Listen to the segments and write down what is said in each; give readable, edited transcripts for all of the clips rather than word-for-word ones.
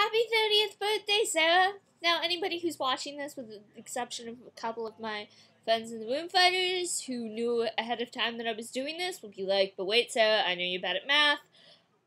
Happy 30th birthday, Sarah! Now, anybody who's watching this, with the exception of a couple of my friends in the Room Fighters who knew ahead of time that I was doing this, will be like, but wait, Sarah, I know you're bad at math.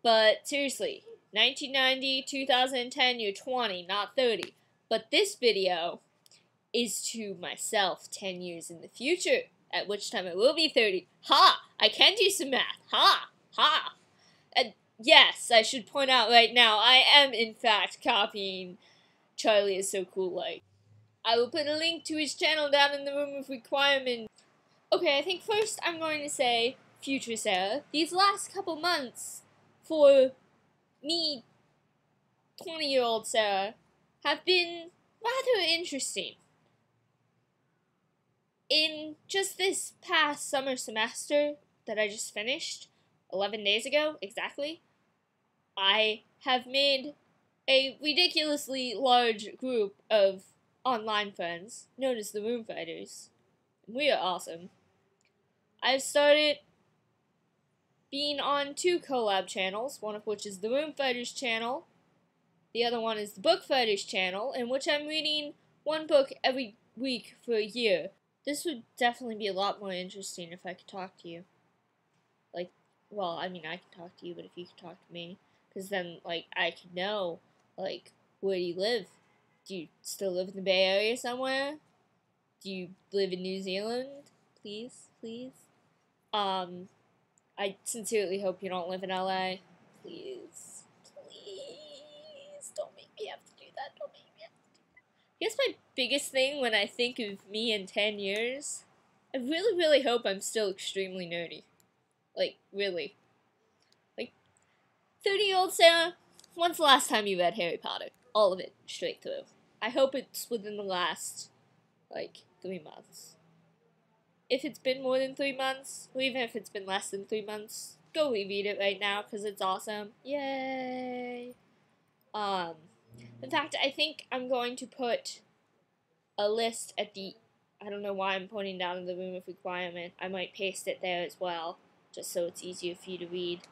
But seriously, 1990, 2010, you're 20, not 30. But this video is to myself 10 years in the future, at which time I will be 30. Ha! I can do some math. Ha! Ha! And yes, I should point out right now, I am in fact copying Charlie Is So Cool Like. I will put a link to his channel down in the room of requirement. Okay, I think first I'm going to say, future Sarah, these last couple months for me, 20-year-old Sarah, have been rather interesting. In just this past summer semester that I just finished, 11 days ago, exactly, I have made a ridiculously large group of online friends, known as the Room Fighters. We are awesome. I've started being on 2 collab channels, one of which is the Room Fighters channel, the other one is the Book Fighters channel, in which I'm reading one book every week for a year. This would definitely be a lot more interesting if I could talk to you. Like, well, I mean, I can talk to you, but if you could talk to me, because then, like, I could know, like, where do you live? Do you still live in the Bay Area somewhere? Do you live in New Zealand? Please, please. I sincerely hope you don't live in LA. Please, please, don't make me have to do that. Don't make me have to do that. I guess my biggest thing when I think of me in 10 years, I really, really hope I'm still extremely nerdy. Like, really. Like, 30-year-old Sarah, when's the last time you read Harry Potter? All of it, straight through. I hope it's within the last, like, 3 months. If it's been more than 3 months, or even if it's been less than 3 months, go reread it right now, because it's awesome. Yay! In fact, I think I'm going to put a list at the, I don't know why I'm pointing down in the room of requirement. I might paste it there as well, just so it's easier for you to read.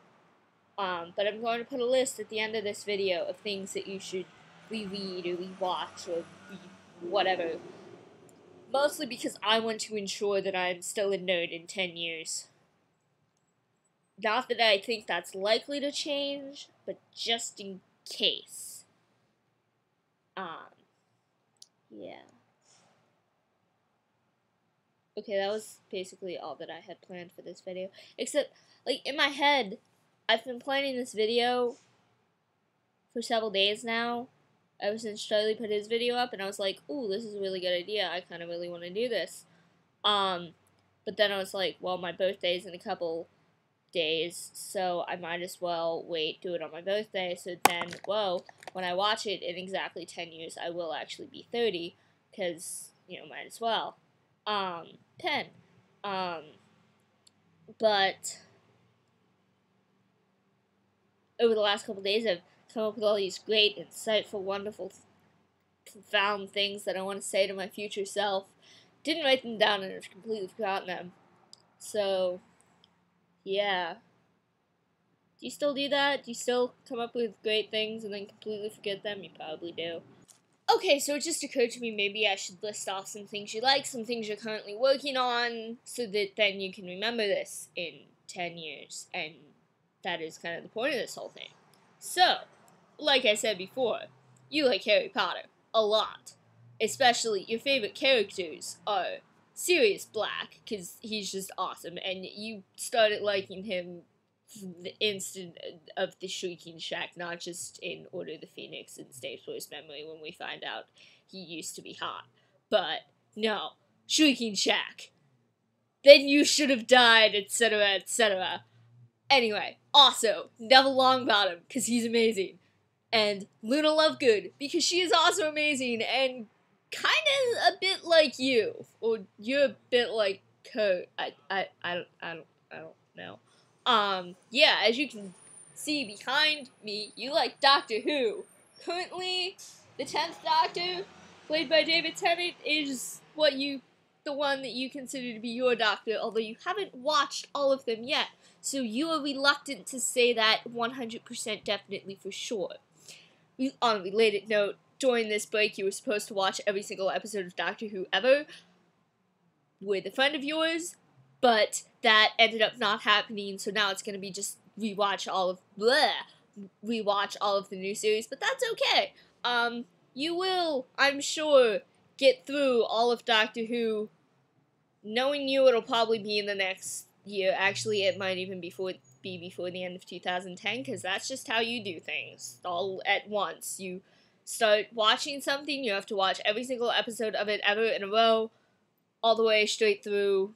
But I'm going to put a list at the end of this video of things that you should reread or rewatch or whatever. Mostly because I want to ensure that I'm still a nerd in 10 years. Not that I think that's likely to change, but just in case. Yeah. Okay, that was basically all that I had planned for this video. Except, like, in my head, I've been planning this video for several days now, ever since Charlie put his video up, and I was like, ooh, this is a really good idea, I kind of really want to do this. But then I was like, well, my birthday's in a couple days, so I might as well do it on my birthday, so then, whoa, when I watch it in exactly 10 years, I will actually be 30, because, you know, might as well. 10. But over the last couple days, I've come up with all these great, insightful, wonderful, profound things that I want to say to my future self. Didn't write them down and I've completely forgotten them. So, yeah. Do you still do that? Do you still come up with great things and then completely forget them? You probably do. Okay, so it just occurred to me maybe I should list off some things you like, some things you're currently working on, so that then you can remember this in 10 years, and that is kind of the point of this whole thing. So, like I said before, you like Harry Potter a lot. Especially your favorite characters are Sirius Black, because he's just awesome, and you started liking him the instant of the Shrieking Shack, not just in Order of the Phoenix and Star Wars Memory when we find out he used to be hot. But, no, Shrieking Shack. Then you should have died, etc., etc. Anyway, also, Neville Longbottom, because he's amazing. And Luna Lovegood, because she is also amazing, and kind of a bit like you. Or you're a bit like her. I don't know. Yeah, as you can see behind me, you like Doctor Who. Currently, the 10th Doctor, played by David Tennant, is the one that you consider to be your Doctor, although you haven't watched all of them yet, so you are reluctant to say that 100% definitely for sure. on a related note, during this break, you were supposed to watch every single episode of Doctor Who ever with a friend of yours, but that ended up not happening, so now it's going to be just rewatch all of the new series, but that's okay. You will, I'm sure, get through all of Doctor Who. Knowing you, it'll probably be in the next year. Actually, it might even be before the end of 2010, because that's just how you do things, all at once. You start watching something, you have to watch every single episode of it ever in a row, all the way straight through,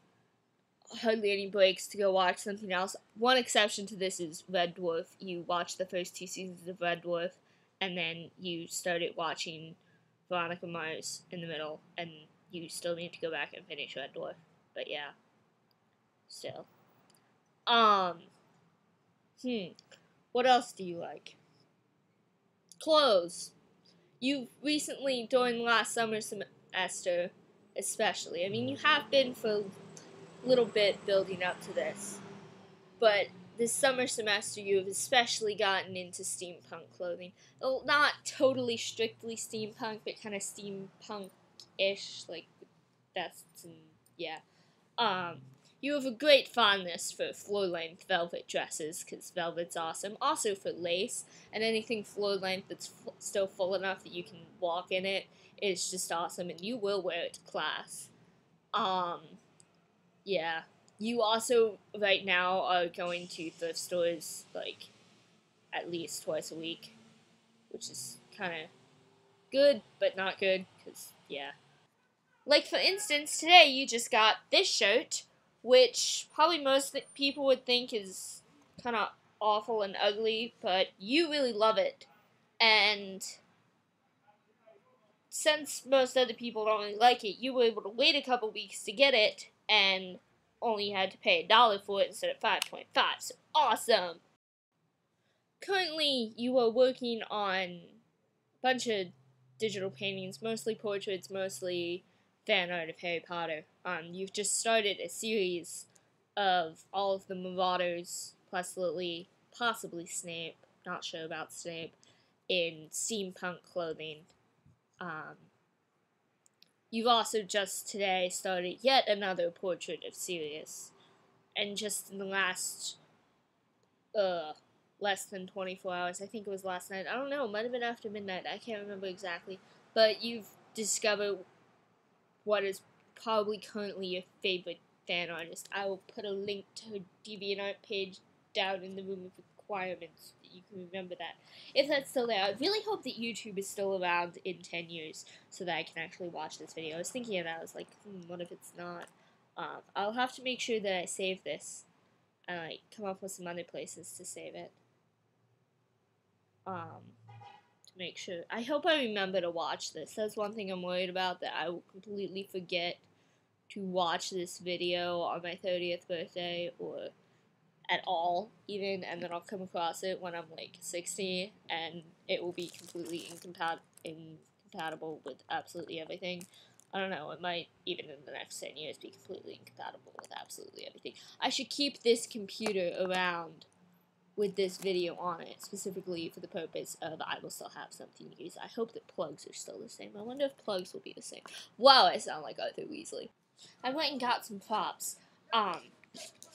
hardly any breaks to go watch something else. One exception to this is Red Dwarf. You watch the first 2 seasons of Red Dwarf, and then you started watching Veronica Mars in the middle, and you still need to go back and finish Red Dwarf. But yeah. Still. What else do you like? Clothes. You recently, during last summer semester, especially, I mean, you have been for a little bit building up to this, but this summer semester you've especially gotten into steampunk clothing. Well, not totally strictly steampunk, but kind of steampunk-ish, like vests and yeah. You have a great fondness for floor-length velvet dresses, because velvet's awesome. Also for lace, and anything floor-length that's still full enough that you can walk in it is just awesome, and you will wear it to class. Yeah. You also, right now, are going to thrift stores, like, at least twice a week, which is kind of good, but not good, because, yeah. Like, for instance, today you just got this shirt, which probably most people would think is kind of awful and ugly, but you really love it. And since most other people don't really like it, you were able to wait a couple weeks to get it, and only had to pay $1 for it instead of $5.25, so awesome! Currently, you are working on a bunch of digital paintings, mostly portraits, mostly fan art of Harry Potter. You've just started a series of all of the Marauders, plus Lily, possibly Snape, not sure about Snape, in steampunk clothing. You've also just today started yet another portrait of Sirius, and just in the last, less than 24 hours, I think it was last night, I don't know, it might have been after midnight, I can't remember exactly, but you've discovered what is probably currently your favorite fan artist. I will put a link to her DeviantArt page down in the room of requirements, so that you can remember that. If that's still there, I really hope that YouTube is still around in 10 years, so that I can actually watch this video. I was thinking of that, I was like, what if it's not? I'll have to make sure that I save this, and like, come up with some other places to save it. To make sure. I hope I remember to watch this. That's one thing I'm worried about, that I will completely forget to watch this video on my 30th birthday, or at all, even, and then I'll come across it when I'm, like, 60, and it will be completely incompatible with absolutely everything. I don't know, it might, even in the next 10 years, be completely incompatible with absolutely everything. I should keep this computer around with this video on it, specifically for the purpose of I will still have something to use. I hope that plugs are still the same. I wonder if plugs will be the same. Wow, I sound like Arthur Weasley. I went and got some props.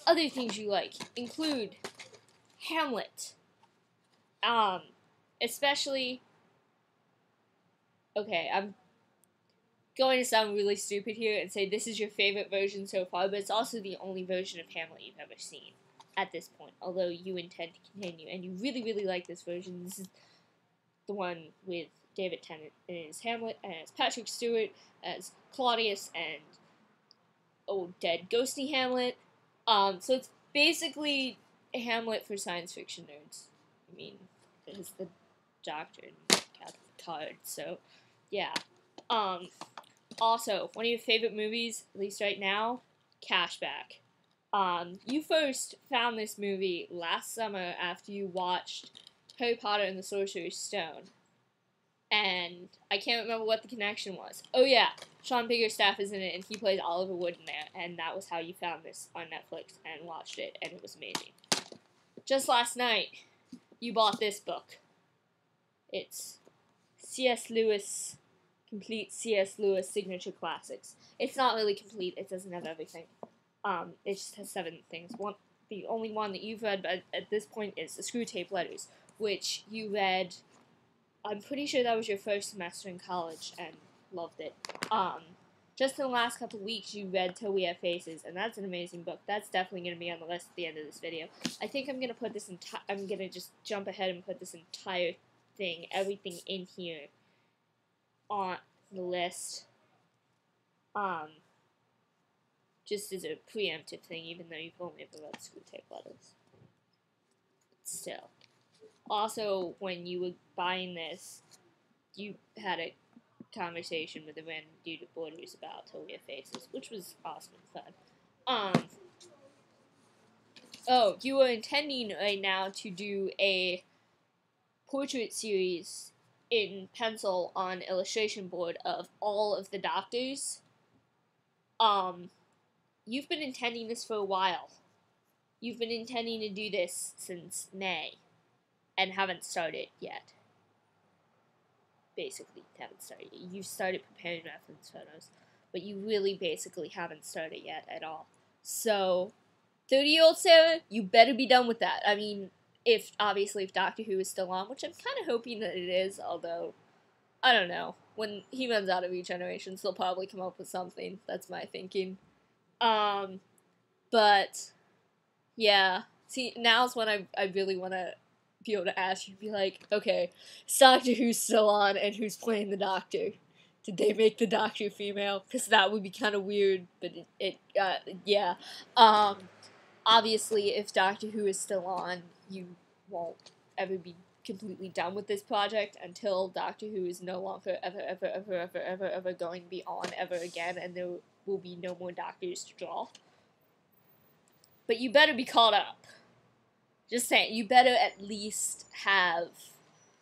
Other things you like include Hamlet. Especially, okay, I'm going to sound really stupid here and say this is your favorite version so far, but it's also the only version of Hamlet you've ever seen at this point, although you intend to continue, and you really, really like this version. This is the one with David Tennant as Hamlet, and as Patrick Stewart as Claudius, and old dead ghosty Hamlet. So it's basically a Hamlet for science fiction nerds. I mean, it's the Doctor and Catherine Picard, so yeah. Also, one of your favorite movies, at least right now, Cashback. You first found this movie last summer after you watched Harry Potter and the Sorcerer's Stone. And I can't remember what the connection was. Oh yeah, Sean Biggerstaff is in it, and he plays Oliver Wood in there, and that was how you found this on Netflix and watched it, and it was amazing. Just last night, you bought this book. It's C.S. Lewis, complete C.S. Lewis signature classics. It's not really complete. It doesn't have everything. It just has 7 things. The only one that you've read at this point is the Screwtape Letters, which you read. I'm pretty sure that was your first semester in college and loved it. Just in the last couple weeks, you read Till We Have Faces, and that's an amazing book. That's definitely going to be on the list at the end of this video. I think I'm going to put this I'm going to just jump ahead and put this entire thing, everything in here, on the list. Just as a preemptive thing, even though you've only ever read Screwtape Letters. Still. Also, when you were buying this, you had a conversation with a random dude at Borders about Till We Have Faces, which was awesome and fun. Oh, you were intending right now to do a portrait series in pencil on illustration board of all of the doctors. You've been intending this for a while. You've been intending to do this since May, and haven't started yet. Basically, haven't started. You started preparing reference photos, but you really basically haven't started yet at all. So, 30-year-old Sarah, you better be done with that. I mean, obviously if Doctor Who is still on, which I'm kind of hoping that it is, although, I don't know. When he runs out of regenerations, they'll probably come up with something. That's my thinking. But, yeah. See, now's when I really want to be able to ask you, be like, okay, is Doctor Who's still on, and who's playing the Doctor? Did they make the Doctor female? Because that would be kind of weird, but yeah. Obviously, if Doctor Who is still on, you won't ever be completely done with this project until Doctor Who is no longer ever going to be on ever again, and there will be no more Doctors to draw. But you better be caught up. Just saying, you better at least have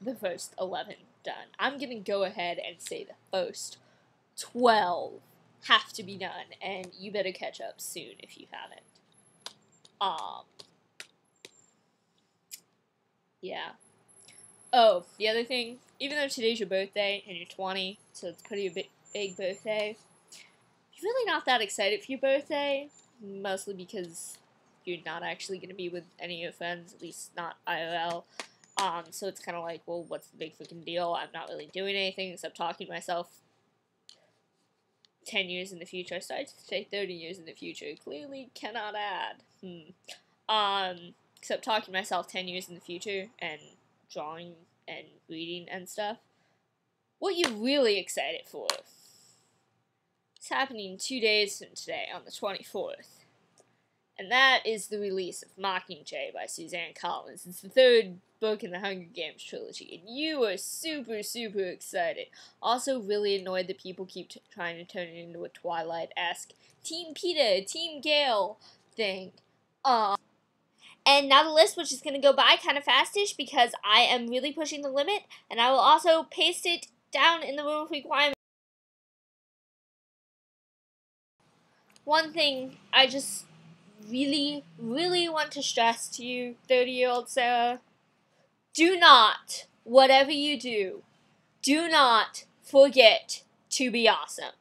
the first 11 done. I'm gonna go ahead and say the first 12 have to be done, and you better catch up soon if you haven't. Yeah. Oh, the other thing, even though today's your birthday, and you're 20, so it's pretty big birthday, you're really not that excited for your birthday, mostly because you're not actually going to be with any of your friends, at least not IRL. So it's kind of like, well, what's the big freaking deal? I'm not really doing anything except talking to myself 10 years in the future. I started to say 30 years in the future. Clearly cannot add. Except talking to myself 10 years in the future and drawing and reading and stuff. What you really excited for? It's happening 2 days from today, on the 24th. And that is the release of Mockingjay by Suzanne Collins. It's the 3rd book in the Hunger Games trilogy, and you are super, super excited. Also really annoyed that people keep trying to turn it into a Twilight-esque Team Peeta, Team Gale thing. And now the list, which is going to go by kind of fastish because I am really pushing the limit, and I will also paste it down in the room of requirements. One thing I just really, really want to stress to you, 30-year-old Sarah, do not, whatever you do not forget to be awesome.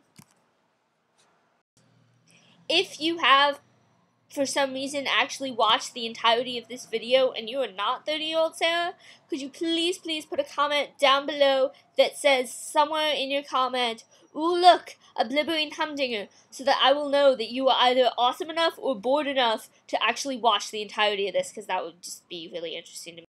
If you have, for some reason, actually watched the entirety of this video and you are not 30-year-old Sarah, could you please put a comment down below that says somewhere in your comment, ooh look, a blibbering humdinger, so that I will know that you are either awesome enough or bored enough to actually watch the entirety of this, because that would just be really interesting to me.